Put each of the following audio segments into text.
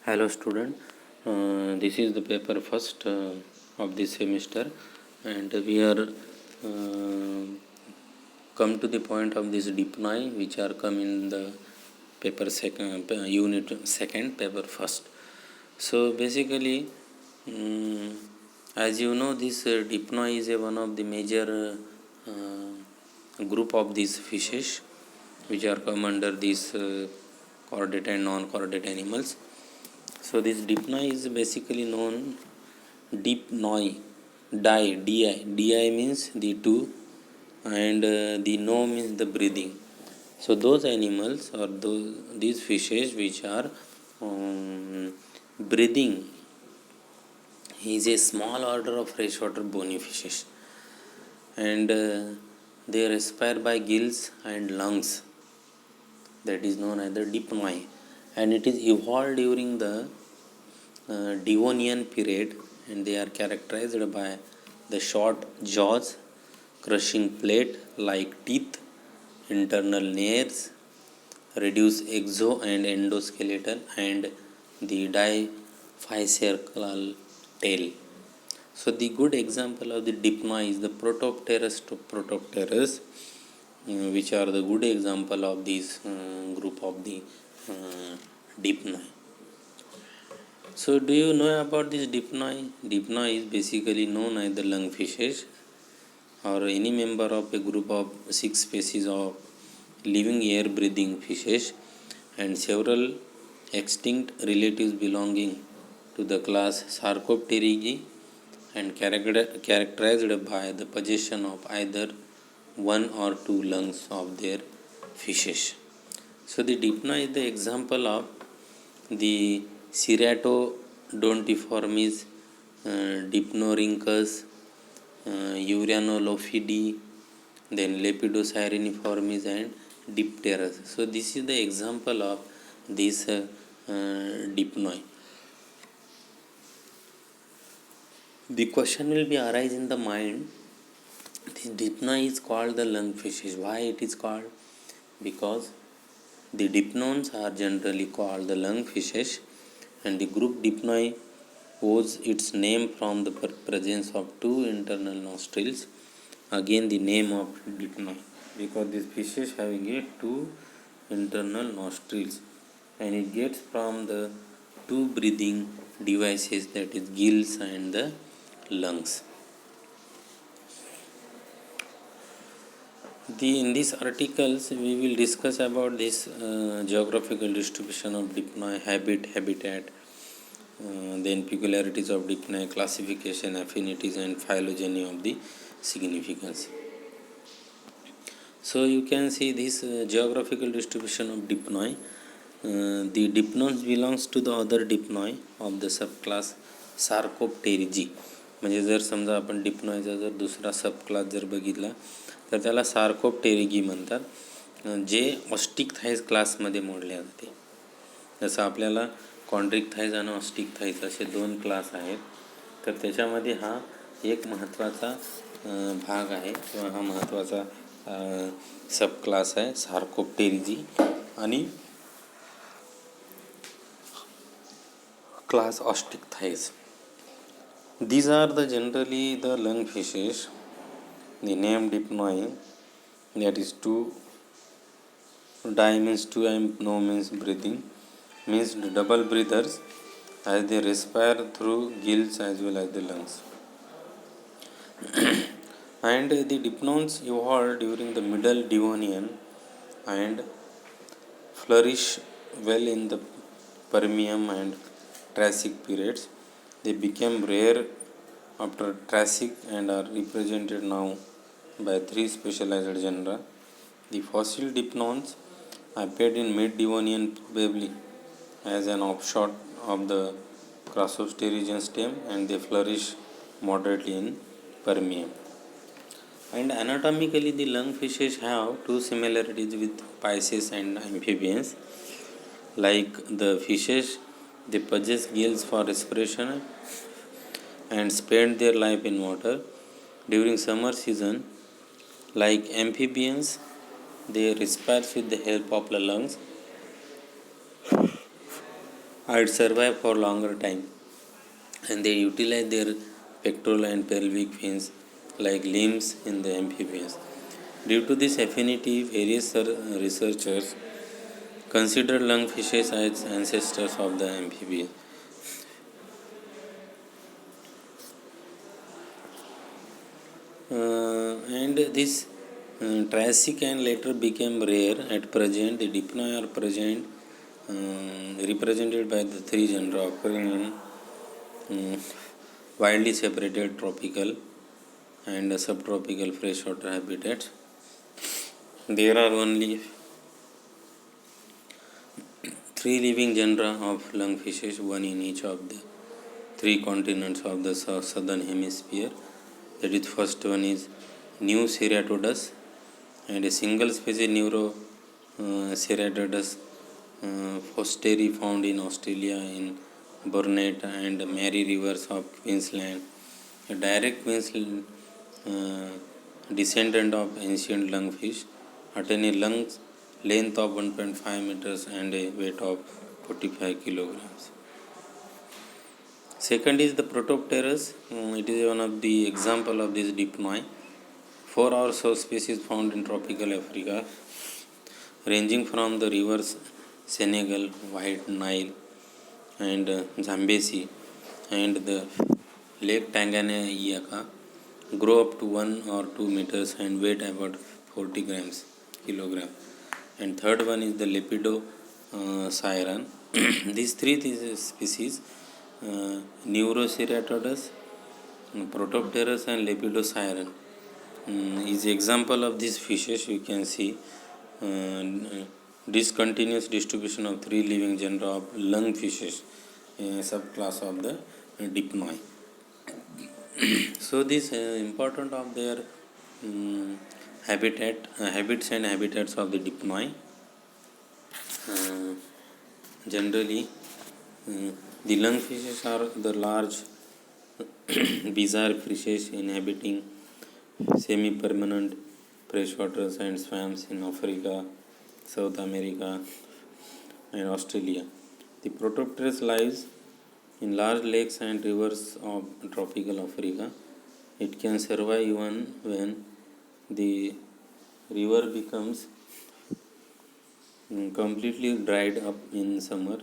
Hello student, this is the paper first of this semester, and we are come to the point of this dipnoi which are come in the paper second, unit second, paper first. So basically, as you know, this dipnoi is one of the major group of these fishes which are come under these chordate and non-chordate animals. So this dipnoi is basically known dipnoi, di means the two, and the no means the breathing. So those animals or these fishes which are breathing is a small order of freshwater bony fishes, and they respire by gills and lungs. That is known as the dipnoi, and it is evolved during the Devonian period, and they are characterized by the short jaws, crushing plate like teeth, internal nares, reduced exo and endoskeleton, and the diaphyseal tail. So the good example of the dipnoi is the Protopterus to Protopterus, which are the good example of this group of the dipnoi. So do you know about this dipnoi? Dipnoi is basically known as the lungfishes, or any member of a group of 6 species of living air breathing fishes and several extinct relatives belonging to the class Sarcopterygi, and characterized by the possession of either one or two lungs of their fishes. So the dipnoi is the example of the Ceratodontiformes, Dipnorhynchus, Uranolophidae, then Lepidosireniformes and Dipterus. So this is the example of this dipnoi. The question will be arise in the mind. This dipnoi is called the lungfishes. Why it is called? Because the dipnons are generally called the lungfishes, and the group dipnoi owes its name from the presence of two internal nostrils. Again, the name of dipnoi, because these fishes having two internal nostrils, and it gets from the two breathing devices, that is gills and the lungs. In these articles we will discuss about this geographical distribution of dipnoi, habitat, then peculiarities of dipnoi, classification, affinities and phylogeny of the significance. So you can see this geographical distribution of dipnoi. The dipnons belongs to the other dipnoi of the subclass Sarcopterygi. म्हणजे जर समजा आपण डिप्नॉयचा जर दुसरा subclass जर बघितला तर त्याला सार्कोप्टेरिगी म्हणतात, जे ऑस्टिक थाईज क्लासमध्ये मोडले जाते. जसं आपल्याला कॉन्ड्रिक थाईज आणि ऑस्टिक थाईज असे दोन क्लास आहेत, तर त्याच्यामध्ये हा एक महत्त्वाचा भाग आहे किंवा हा महत्त्वाचा सबक्लास आहे सार्कोप्टेरिजी, आणि class Ostic thighs. These are the generally the lung fishes. The name dipnoi, that is two, di means two and no means breathing, means the double breathers, as they respire through gills as well as the lungs. And the dipnons evolved during the middle Devonian and flourish well in the Permian and Triassic periods. They became rare after Triassic and are represented now by three specialized genera. The fossil dipnons appeared in mid-Devonian probably as an offshoot of the Crassopterygian stem, and they flourish moderately in Permian. And anatomically, the lungfishes have two similarities with Pisces and amphibians. Like the fishes, they possess gills for respiration and spend their life in water. During summer season, like amphibians, they respire with the help of the lungs, and survive for longer time, and they utilize their pectoral and pelvic fins like limbs in the amphibians. Due to this affinity, various researchers consider lungfishes as ancestors of the amphibians. And this Triassic and later became rare. At present, the dipnoi are present, represented by the three genera occurring in widely separated tropical and subtropical freshwater habitats. There are only three living genera of lungfishes, one in each of the three continents of the southern hemisphere. That is, first one is New Ceratodus, and a single species Neuro Ceratodus fosteri found in Australia in Burnett and Mary rivers of Queensland. A direct uh, descendant of ancient lungfish, attain a lung length of 1.5 meters and a weight of 45 kilograms. Second is the Protopterus. It is one of the example of this dipnoi. Four or so species found in tropical Africa, ranging from the rivers Senegal, White Nile, and Zambezi, and the Lake Tanganyika, grow up to 1 or 2 meters and weight about 40 kilogram. And third one is the Lepido siren. These three species, Neuroceratodus, Protopterus, and Lepidosiren, is example of these fishes. You can see discontinuous distribution of three living genera of lungfishes, a subclass of the dipnoi. So this important of their habits and habitats of the dipnoi. Generally, the lungfishes are the large bizarre fishes inhabiting semi-permanent freshwaters and swamps in Africa, South America, and Australia. The Protopterus lives in large lakes and rivers of tropical Africa. It can survive even when the river becomes completely dried up in summer.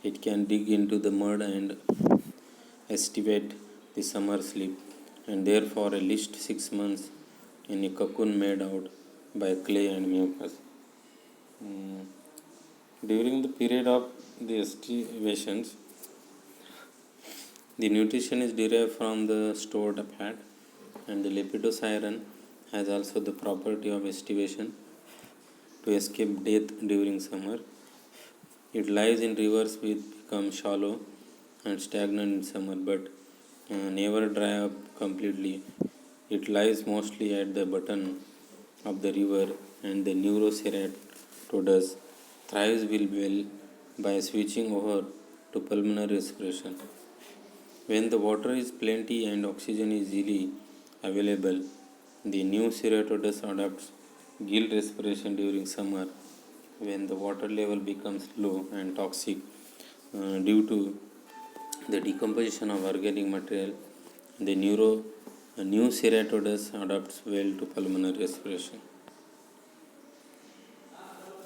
It can dig into the mud and estivate the summer sleep, and therefore at least 6 months in a cocoon made out by clay and mucus. During the period of the estivations, the nutrition is derived from the stored fat, and the lepidosiren has also the property of estivation to escape death during summer. It lies in rivers which become shallow and stagnant in summer but never dry up completely. It lies mostly at the bottom of the river, and the Neuroceratodus thrives well by switching over to pulmonary respiration. When the water is plenty and oxygen is easily available, the new Ceratodus adopts gill respiration during summer. When the water level becomes low and toxic due to the decomposition of organic material, the new Ceratodus adapts well to pulmonary respiration.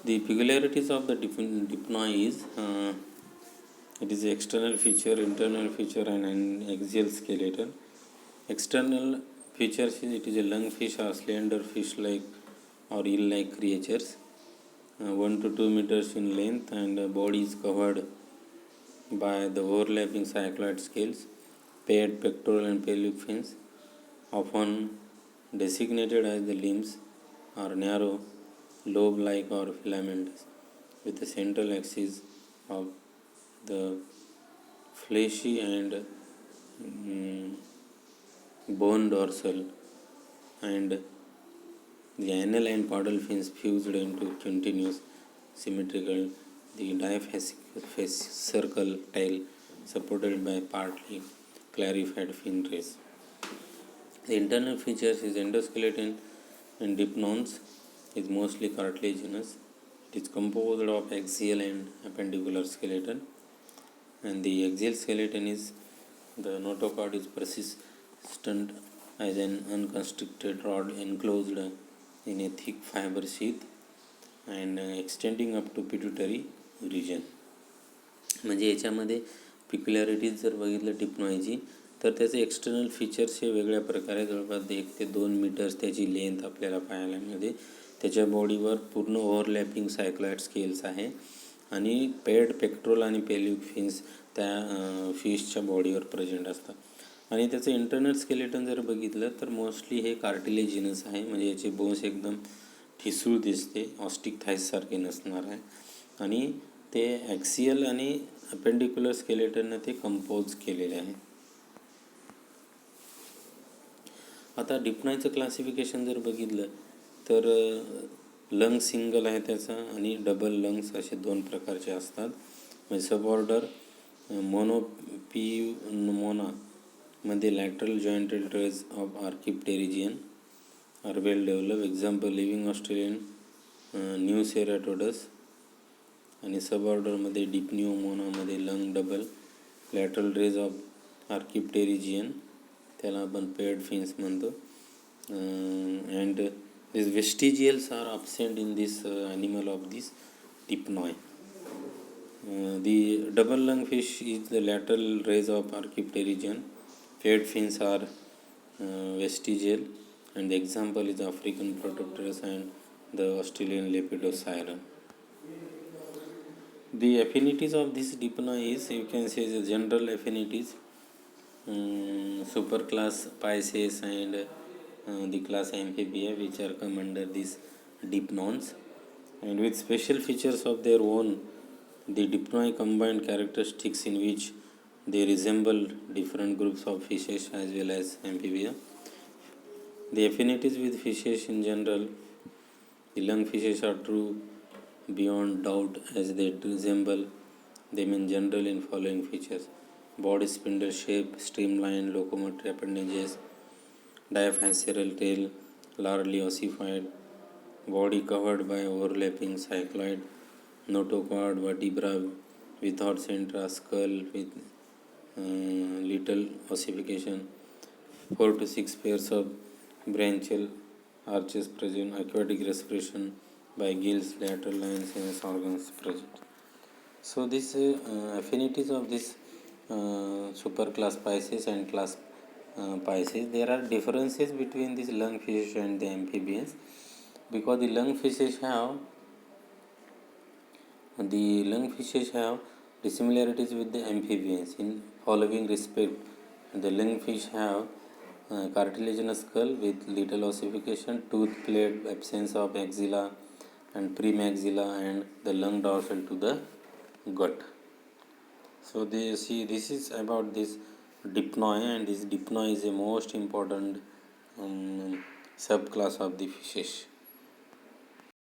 The peculiarities of the dipnoi is it is external feature, internal feature, and an axial skeleton. External features is it is a lungfish or slender fish-like or eel-like creatures, 1 to 2 meters in length, and body is covered by the overlapping cycloid scales, paired pectoral and pelvic fins, often designated as the limbs, are narrow, lobe-like or filamentous, with the central axis of the fleshy and bone dorsal, and the anal and caudal fins fused into continuous symmetrical, the diaphysical tail supported by partly clarified fin rays. The internal features is endoskeleton and dipnons is mostly cartilaginous. It is composed of axial and appendicular skeleton. and the axial skeleton is the notochord is persistent as an unconstricted rod enclosed in a thick fiber sheath and extending up to pituitary region. म्हणजे याच्यामध्ये पिक्युलॅरिटीज जर बघितलं डिप्नॉयची तर त्याचे external features हे वेगळ्या प्रकारे जवळपास 1 ते 2 मीटर्स त्याची लेंथ आपल्याला पाहायला मिळते. त्याच्या बॉडीवर पूर्ण ओव्हरलॅपिंग सायक्लॉइड स्केल्स आहे आणि पेड पेक्ट्रोल आणि पेल्विक फिन्स त्या फिशच्या बॉडीवर प्रेझेंट असतात. आणि त्याचं इंटरनल स्केलेटन जर बघितलं तर मोस्टली हे कार्टिलेजिनस आहे. म्हणजे याचे बोन्स एकदम ठिसूळ दिसते, ऑस्टिक थाईससारखे नसणार आहे आणि ते ॲक्सियल आणि अपेंडिक्युलर स्केलेटननं ते कंपोज केलेले आहे. आता डिप्नॉयचं क्लासिफिकेशन जर बघितलं तर लंग सिंगल आहे त्याचा आणि डबल लंग्स असे 2 प्रकारचे असतात. म्हणजे सबऑर्डर मोनोपियुमोनामध्ये lateral jointed rays of archipterygian are well develop. Example living Australian new ceratodus. आणि सबऑर्डरमध्ये डिप्निओमोनामध्ये lung double lateral rays of archipterygian, त्याला आपण पेड फिन्स म्हणतो. And this vestigials are absent in this animal of this dipnoi. The double lung fish is the lateral rays of archipterygian. Paired fins are vestigial, and the example is African Protopterus and the Australian Lepidosiren. The affinities of this dipnoi is, you can say, the general affinities, superclass Pisces and the class Amphibia, which are come under these dipnons, and with special features of their own. The dipnoi combine characteristics in which they resemble different groups of fishes as well as amphibia. The affinities with fishes in general, the lungfishes are true beyond doubt as they resemble them in general in following features: body spindle shape, streamlined locomotor appendages, diaphyseal tail, largely ossified, body covered by overlapping cycloid, notochord vertebra without centra, skull with little ossification, 4 to 6 pairs of branchial arches present, aquatic respiration by gills, lateral lines, and organs present. So these affinities of this superclass Pisces and class Pisces, there are differences between these lungfishes and the amphibians, because the lungfishes have dissimilarities with the amphibians in following respect. The lungfish have cartilaginous skull with little ossification, tooth plate, absence of axilla and premaxilla, and the lung dorsal to the gut. So they see, this is about this dipnoi, and this dipnoi is a most important subclass of the fishes.